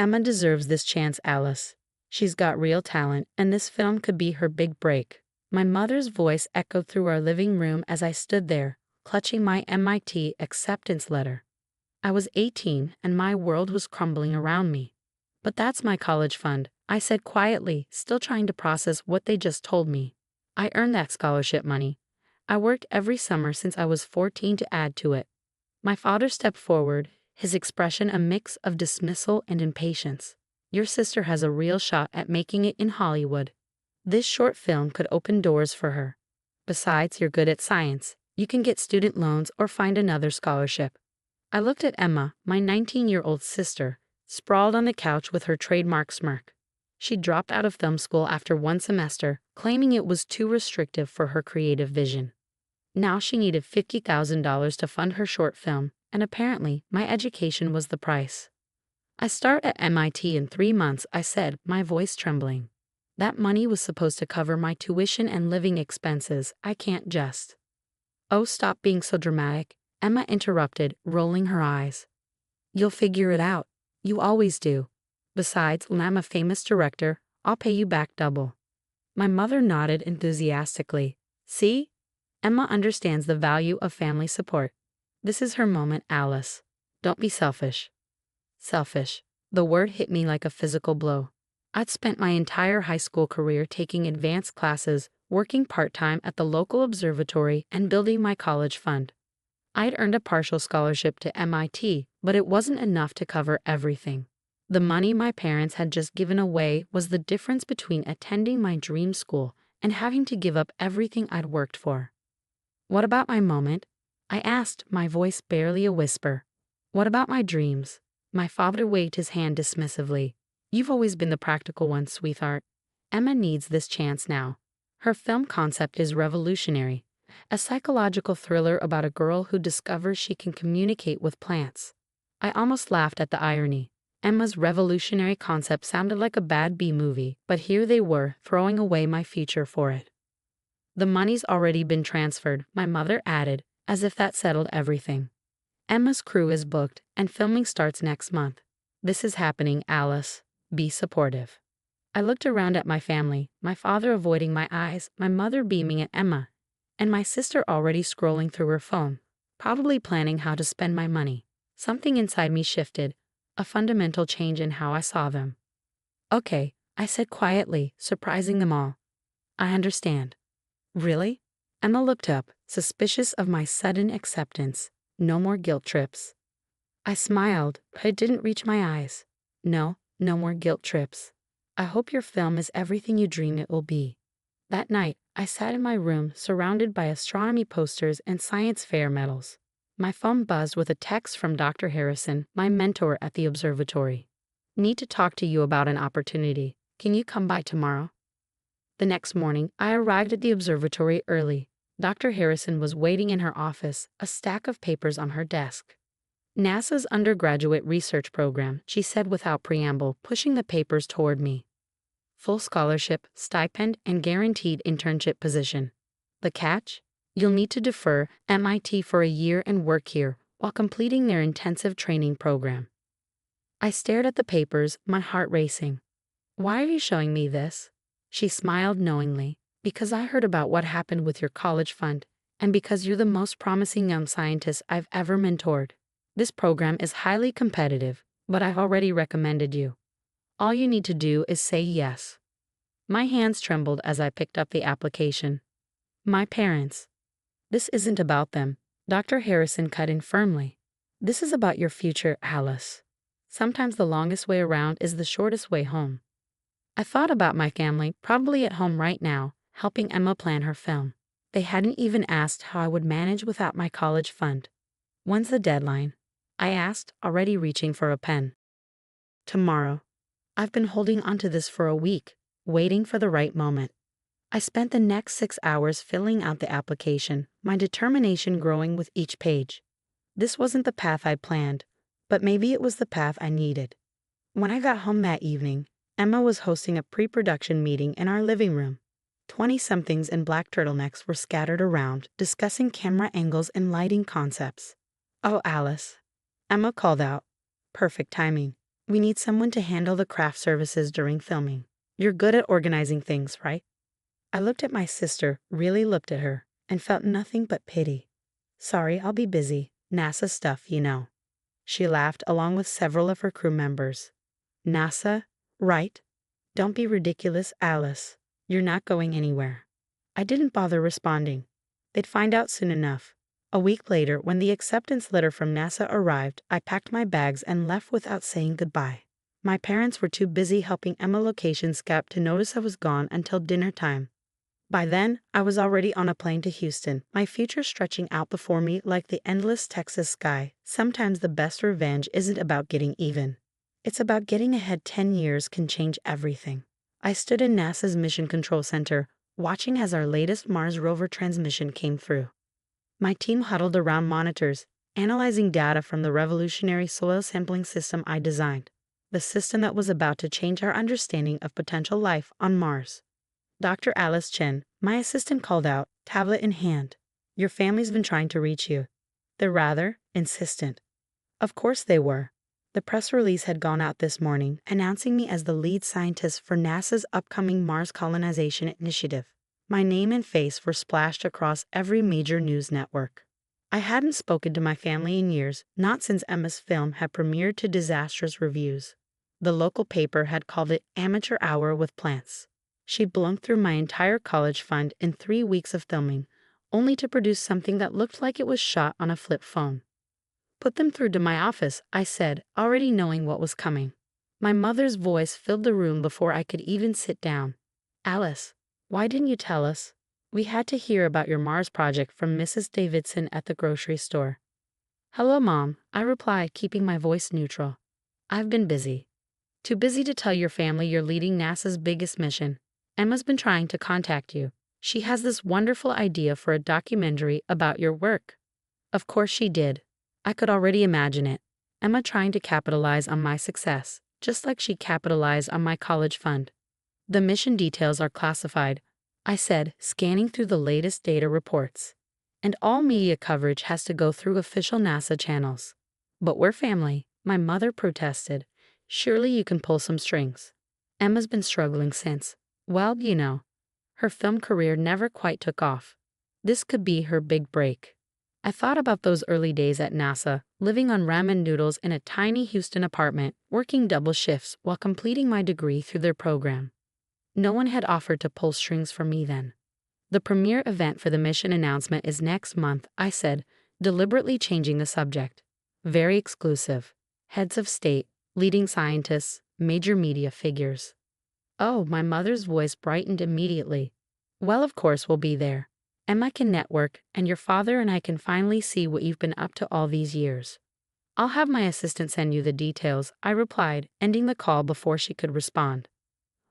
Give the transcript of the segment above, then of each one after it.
Emma deserves this chance, Alice. She's got real talent, and this film could be her big break. My mother's voice echoed through our living room as I stood there, clutching my MIT acceptance letter. I was 18, and my world was crumbling around me. But that's my college fund, I said quietly, still trying to process what they just told me. I earned that scholarship money. I worked every summer since I was 14 to add to it. My father stepped forward, his expression a mix of dismissal and impatience. Your sister has a real shot at making it in Hollywood. This short film could open doors for her. Besides, you're good at science. You can get student loans or find another scholarship. I looked at Emma, my 19-year-old sister, sprawled on the couch with her trademark smirk. She dropped out of film school after one semester, claiming it was too restrictive for her creative vision. Now she needed $50,000 to fund her short film, and apparently my education was the price. I start at MIT in 3 months, I said, my voice trembling. That money was supposed to cover my tuition and living expenses. I can't just. Oh, stop being so dramatic, Emma interrupted, rolling her eyes. You'll figure it out. You always do. Besides, when I'm a famous director, I'll pay you back double. My mother nodded enthusiastically. See? Emma understands the value of family support. This is her moment, Alice. Don't be selfish. Selfish. The word hit me like a physical blow. I'd spent my entire high school career taking advanced classes, working part-time at the local observatory, and building my college fund. I'd earned a partial scholarship to MIT, but it wasn't enough to cover everything. The money my parents had just given away was the difference between attending my dream school and having to give up everything I'd worked for. What about my moment? I asked, my voice barely a whisper. What about my dreams? My father waved his hand dismissively. You've always been the practical one, sweetheart. Emma needs this chance now. Her film concept is revolutionary, a psychological thriller about a girl who discovers she can communicate with plants. I almost laughed at the irony. Emma's revolutionary concept sounded like a bad B-movie, but here they were, throwing away my future for it. The money's already been transferred, my mother added, as if that settled everything. Emma's crew is booked, and filming starts next month. This is happening, Alice. Be supportive. I looked around at my family, my father avoiding my eyes, my mother beaming at Emma, and my sister already scrolling through her phone, probably planning how to spend my money. Something inside me shifted, a fundamental change in how I saw them. Okay, I said quietly, surprising them all. I understand. Really? Emma looked up, suspicious of my sudden acceptance. No more guilt trips. I smiled, but it didn't reach my eyes. No more guilt trips. I hope your film is everything you dream it will be. That night, I sat in my room surrounded by astronomy posters and science fair medals. My phone buzzed with a text from Dr. Harrison, my mentor at the observatory. Need to talk to you about an opportunity. Can you come by tomorrow? The next morning, I arrived at the observatory early. Dr. Harrison was waiting in her office, a stack of papers on her desk. NASA's undergraduate research program, she said without preamble, pushing the papers toward me. Full scholarship, stipend, and guaranteed internship position. The catch? You'll need to defer MIT for a year and work here while completing their intensive training program. I stared at the papers, my heart racing. Why are you showing me this? She smiled knowingly. Because I heard about what happened with your college fund, and because you're the most promising young scientist I've ever mentored. This program is highly competitive, but I've already recommended you. All you need to do is say yes. My hands trembled as I picked up the application. My parents. This isn't about them. Dr. Harrison cut in firmly. This is about your future, Alice. Sometimes the longest way around is the shortest way home. I thought about my family, probably at home right now, helping Emma plan her film. They hadn't even asked how I would manage without my college fund. When's the deadline? I asked, already reaching for a pen. Tomorrow. I've been holding onto this for a week, waiting for the right moment. I spent the next 6 hours filling out the application, my determination growing with each page. This wasn't the path I planned, but maybe it was the path I needed. When I got home that evening, Emma was hosting a pre-production meeting in our living room. 20-somethings in black turtlenecks were scattered around, discussing camera angles and lighting concepts. Oh, Alice. Emma called out. Perfect timing. We need someone to handle the craft services during filming. You're good at organizing things, right? I looked at my sister, really looked at her, and felt nothing but pity. Sorry, I'll be busy. NASA stuff, you know. She laughed along with several of her crew members. NASA? Right? Don't be ridiculous, Alice. You're not going anywhere. I didn't bother responding. They'd find out soon enough. A week later, when the acceptance letter from NASA arrived, I packed my bags and left without saying goodbye. My parents were too busy helping Emma location scout to notice I was gone until dinner time. By then, I was already on a plane to Houston, my future stretching out before me like the endless Texas sky. Sometimes the best revenge isn't about getting even. It's about getting ahead. 10 years can change everything. I stood in NASA's Mission Control Center, watching as our latest Mars rover transmission came through. My team huddled around monitors, analyzing data from the revolutionary soil sampling system I designed, the system that was about to change our understanding of potential life on Mars. Dr. Alice Chen, my assistant, called out, tablet in hand. Your family's been trying to reach you. They're rather insistent. Of course they were. The press release had gone out this morning, announcing me as the lead scientist for NASA's upcoming Mars colonization initiative. My name and face were splashed across every major news network. I hadn't spoken to my family in years, not since Emma's film had premiered to disastrous reviews. The local paper had called it amateur hour with plants. She blown through my entire college fund in 3 weeks of filming, only to produce something that looked like it was shot on a flip phone. Put them through to my office, I said, already knowing what was coming. My mother's voice filled the room before I could even sit down. Alice, why didn't you tell us? We had to hear about your Mars project from Mrs. Davidson at the grocery store. Hello, Mom, I replied, keeping my voice neutral. I've been busy. Too busy to tell your family you're leading NASA's biggest mission. Emma's been trying to contact you. She has this wonderful idea for a documentary about your work. Of course she did. I could already imagine it. Emma trying to capitalize on my success, just like she capitalized on my college fund. The mission details are classified, I said, scanning through the latest data reports. And all media coverage has to go through official NASA channels. But we're family, my mother protested. Surely you can pull some strings. Emma's been struggling since, well, you know. Her film career never quite took off. This could be her big break. I thought about those early days at NASA, living on ramen noodles in a tiny Houston apartment, working double shifts while completing my degree through their program. No one had offered to pull strings for me then. The premiere event for the mission announcement is next month, I said, deliberately changing the subject. Very exclusive. Heads of state, leading scientists, major media figures. Oh, my mother's voice brightened immediately. Well, of course we'll be there. Emma can network, and your father and I can finally see what you've been up to all these years. I'll have my assistant send you the details, I replied, ending the call before she could respond.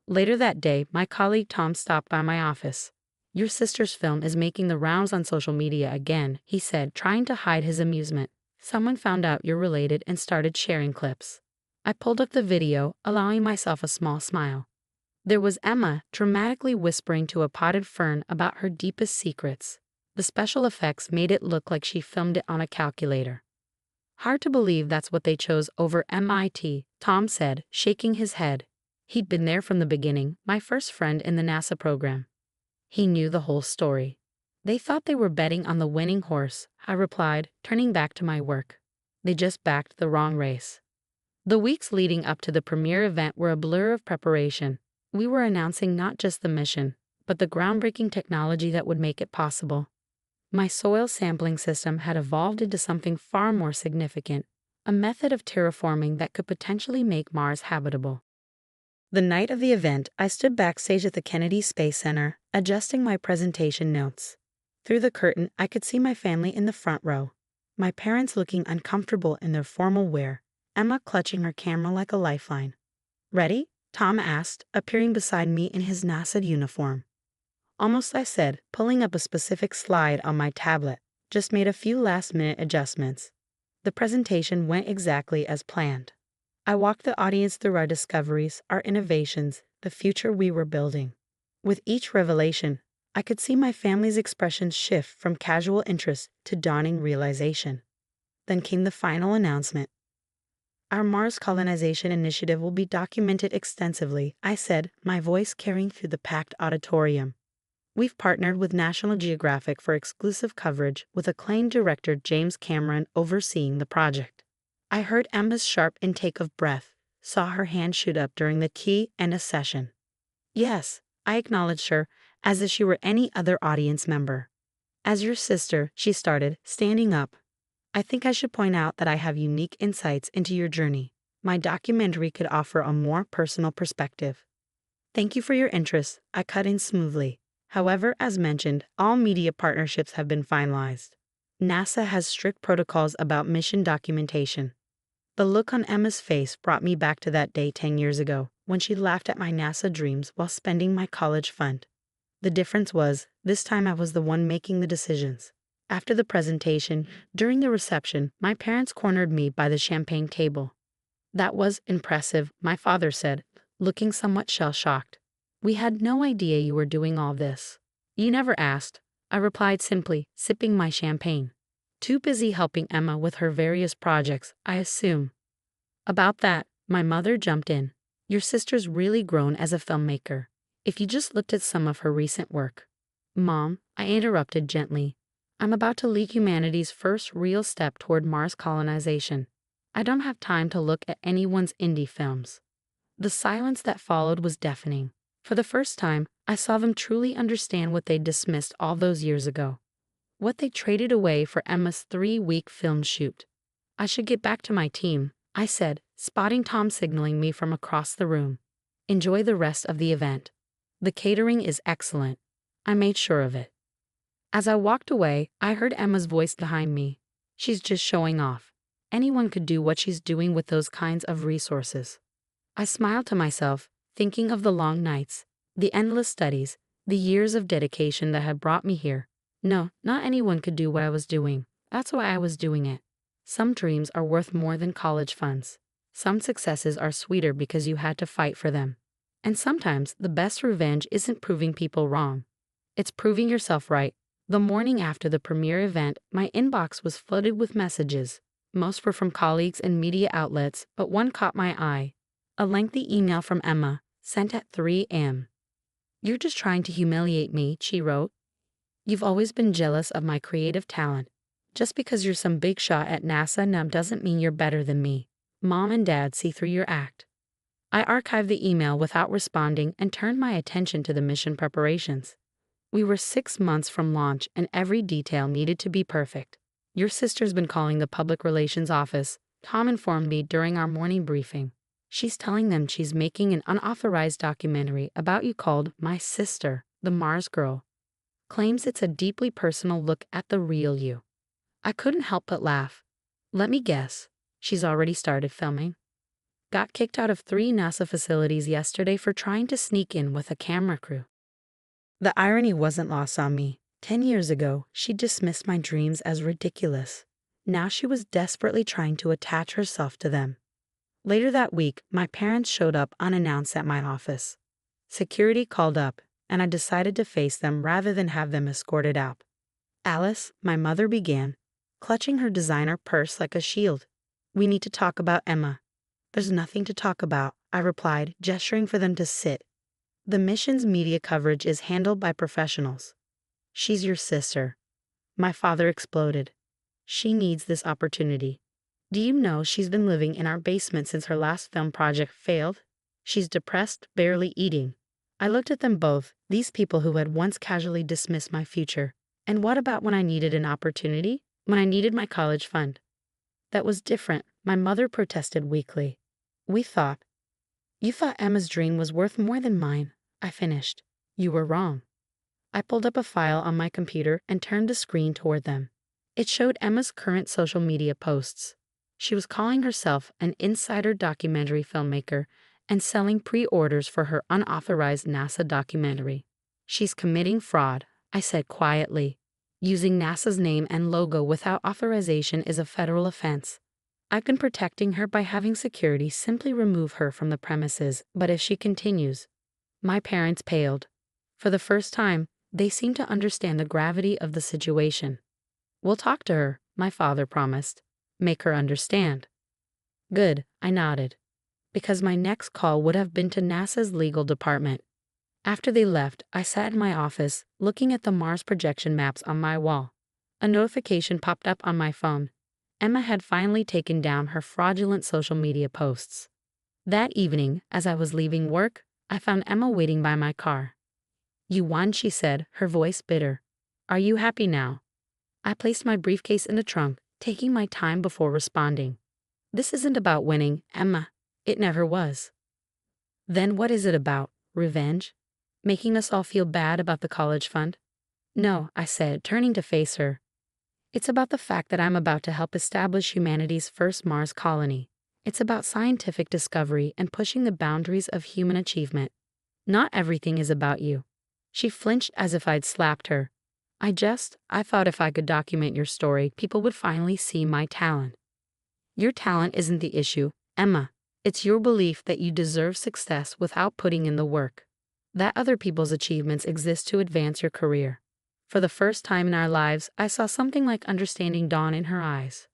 Later that day, my colleague Tom stopped by my office. Your sister's film is making the rounds on social media again, he said, trying to hide his amusement. Someone found out you're related and started sharing clips. I pulled up the video, allowing myself a small smile. There was Emma, dramatically whispering to a potted fern about her deepest secrets. The special effects made it look like she filmed it on a calculator. Hard to believe that's what they chose over MIT, Tom said, shaking his head. He'd been there from the beginning, my first friend in the NASA program. He knew the whole story. They thought they were betting on the winning horse, I replied, turning back to my work. They just backed the wrong race. The weeks leading up to the premiere event were a blur of preparation. We were announcing not just the mission, but the groundbreaking technology that would make it possible. My soil sampling system had evolved into something far more significant, a method of terraforming that could potentially make Mars habitable. The night of the event, I stood backstage at the Kennedy Space Center, adjusting my presentation notes. Through the curtain, I could see my family in the front row, my parents looking uncomfortable in their formal wear, Emma clutching her camera like a lifeline. Ready? Tom asked, appearing beside me in his NASA uniform. Almost, I said, pulling up a specific slide on my tablet, just made a few last-minute adjustments. The presentation went exactly as planned. I walked the audience through our discoveries, our innovations, the future we were building. With each revelation, I could see my family's expressions shift from casual interest to dawning realization. Then came the final announcement. Our Mars colonization initiative will be documented extensively, I said, my voice carrying through the packed auditorium. We've partnered with National Geographic for exclusive coverage, with acclaimed director James Cameron overseeing the project. I heard Emma's sharp intake of breath, saw her hand shoot up during the Q&A session. Yes, I acknowledged her, as if she were any other audience member. As your sister, she started, standing up. I think I should point out that I have unique insights into your journey. My documentary could offer a more personal perspective. Thank you for your interest, I cut in smoothly. However, as mentioned, all media partnerships have been finalized. NASA has strict protocols about mission documentation. The look on Emma's face brought me back to that day 10 years ago, when she laughed at my NASA dreams while spending my college fund. The difference was, this time I was the one making the decisions. After the presentation, during the reception, my parents cornered me by the champagne table. That was impressive, my father said, looking somewhat shell-shocked. We had no idea you were doing all this. You never asked, I replied simply, sipping my champagne. Too busy helping Emma with her various projects, I assume. About that, my mother jumped in. Your sister's really grown as a filmmaker. If you just looked at some of her recent work. Mom, I interrupted gently. I'm about to lead humanity's first real step toward Mars colonization. I don't have time to look at anyone's indie films. The silence that followed was deafening. For the first time, I saw them truly understand what they dismissed all those years ago. What they traded away for Emma's 3-week film shoot. I should get back to my team, I said, spotting Tom signaling me from across the room. Enjoy the rest of the event. The catering is excellent. I made sure of it. As I walked away, I heard Emma's voice behind me. She's just showing off. Anyone could do what she's doing with those kinds of resources. I smiled to myself, thinking of the long nights, the endless studies, the years of dedication that had brought me here. No, not anyone could do what I was doing. That's why I was doing it. Some dreams are worth more than college funds. Some successes are sweeter because you had to fight for them. And sometimes the best revenge isn't proving people wrong. It's proving yourself right. The morning after the premiere event, my inbox was flooded with messages. Most were from colleagues and media outlets, but one caught my eye. A lengthy email from Emma, sent at 3 a.m. You're just trying to humiliate me, she wrote. You've always been jealous of my creative talent. Just because you're some big shot at NASA now doesn't mean you're better than me. Mom and Dad see through your act. I archived the email without responding and turned my attention to the mission preparations. We were 6 months from launch and every detail needed to be perfect. Your sister's been calling the public relations office, Tom informed me during our morning briefing. She's telling them she's making an unauthorized documentary about you called My Sister, the Mars Girl. Claims it's a deeply personal look at the real you. I couldn't help but laugh. Let me guess, she's already started filming. Got kicked out of 3 NASA facilities yesterday for trying to sneak in with a camera crew. The irony wasn't lost on me. 10 years ago, she dismissed my dreams as ridiculous. Now she was desperately trying to attach herself to them. Later that week, my parents showed up unannounced at my office. Security called up, and I decided to face them rather than have them escorted out. Alice, my mother began, clutching her designer purse like a shield. We need to talk about Emma. There's nothing to talk about, I replied, gesturing for them to sit. The mission's media coverage is handled by professionals. She's your sister. My father exploded. She needs this opportunity. Do you know she's been living in our basement since her last film project failed? She's depressed, barely eating. I looked at them both, these people who had once casually dismissed my future. And what about when I needed an opportunity? When I needed my college fund? That was different, my mother protested weakly. You thought Emma's dream was worth more than mine, I finished. You were wrong. I pulled up a file on my computer and turned the screen toward them. It showed Emma's current social media posts. She was calling herself an insider documentary filmmaker and selling pre-orders for her unauthorized NASA documentary. She's committing fraud, I said quietly. Using NASA's name and logo without authorization is a federal offense. I've been protecting her by having security simply remove her from the premises, but if she continues... My parents paled. For the first time, they seemed to understand the gravity of the situation. We'll talk to her, my father promised. Make her understand. Good, I nodded, because my next call would have been to NASA's legal department. After they left, I sat in my office, looking at the Mars projection maps on my wall. A notification popped up on my phone. Emma had finally taken down her fraudulent social media posts. That evening, as I was leaving work, I found Emma waiting by my car. "You won," she said, her voice bitter. "Are you happy now?" I placed my briefcase in the trunk, taking my time before responding. "This isn't about winning, Emma. It never was." "Then what is it about? Revenge? Making us all feel bad about the college fund?" "No," I said, turning to face her. "It's about the fact that I'm about to help establish humanity's first Mars colony. It's about scientific discovery and pushing the boundaries of human achievement. Not everything is about you." She flinched as if I'd slapped her. I thought if I could document your story, people would finally see my talent." "Your talent isn't the issue, Emma. It's your belief that you deserve success without putting in the work. That other people's achievements exist to advance your career." For the first time in our lives, I saw something like understanding dawn in her eyes.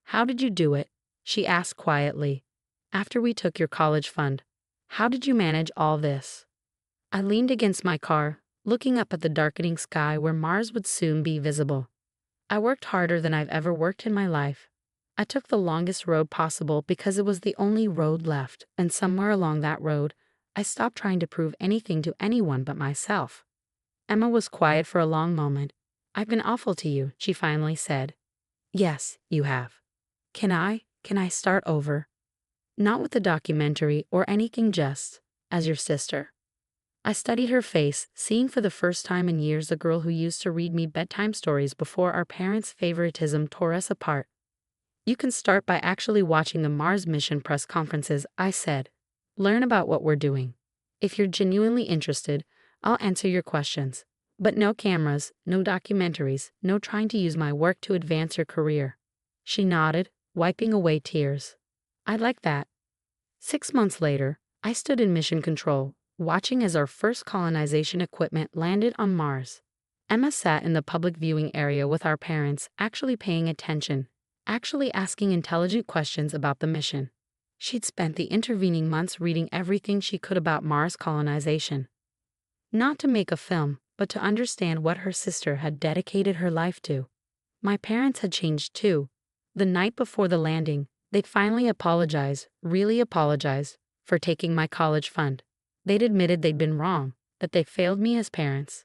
"How did you do it?" she asked quietly. "After we took your college fund, how did you manage all this?" I leaned against my car, looking up at the darkening sky where Mars would soon be visible. "I worked harder than I've ever worked in my life. I took the longest road possible because it was the only road left, and somewhere along that road, I stopped trying to prove anything to anyone but myself." Emma was quiet for a long moment. "I've been awful to you," she finally said. "Yes, you have. Can I start over? Not with the documentary or anything, just as your sister." I studied her face, seeing for the first time in years the girl who used to read me bedtime stories before our parents' favoritism tore us apart. "You can start by actually watching the Mars mission press conferences," I said. "Learn about what we're doing. If you're genuinely interested, I'll answer your questions. But no cameras, no documentaries, no trying to use my work to advance your career." She nodded, wiping away tears. "I like that." 6 months later, I stood in mission control, watching as our first colonization equipment landed on Mars. Emma sat in the public viewing area with our parents, actually paying attention, actually asking intelligent questions about the mission. She'd spent the intervening months reading everything she could about Mars colonization. Not to make a film, but to understand what her sister had dedicated her life to. My parents had changed too. The night before the landing, they'd finally apologized, really apologized, for taking my college fund. They'd admitted they'd been wrong, that they failed me as parents.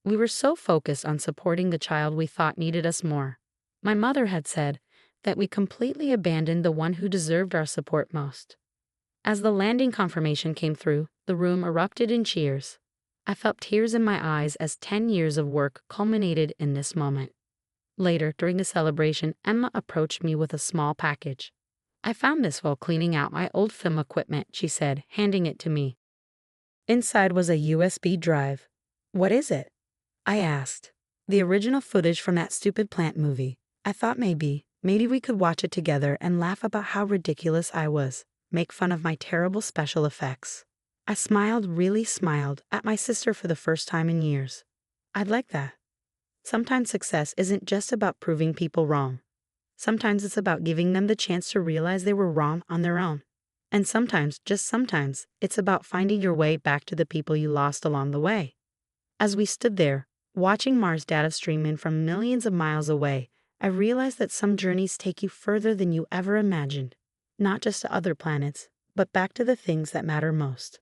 We were so focused on supporting the child we thought needed us more. My mother had said that we completely abandoned the one who deserved our support most. As the landing confirmation came through, the room erupted in cheers. I felt tears in my eyes as 10 years of work culminated in this moment. Later, during the celebration, Emma approached me with a small package. "I found this while cleaning out my old film equipment," she said, handing it to me. Inside was a USB drive. "What is it?" I asked. "The original footage from that stupid plant movie. I thought maybe we could watch it together and laugh about how ridiculous I was, make fun of my terrible special effects." I smiled, really smiled, at my sister for the first time in years. "I'd like that." Sometimes success isn't just about proving people wrong. Sometimes it's about giving them the chance to realize they were wrong on their own. And sometimes, just sometimes, it's about finding your way back to the people you lost along the way. As we stood there, watching Mars data stream in from millions of miles away, I realized that some journeys take you further than you ever imagined. Not just to other planets, but back to the things that matter most.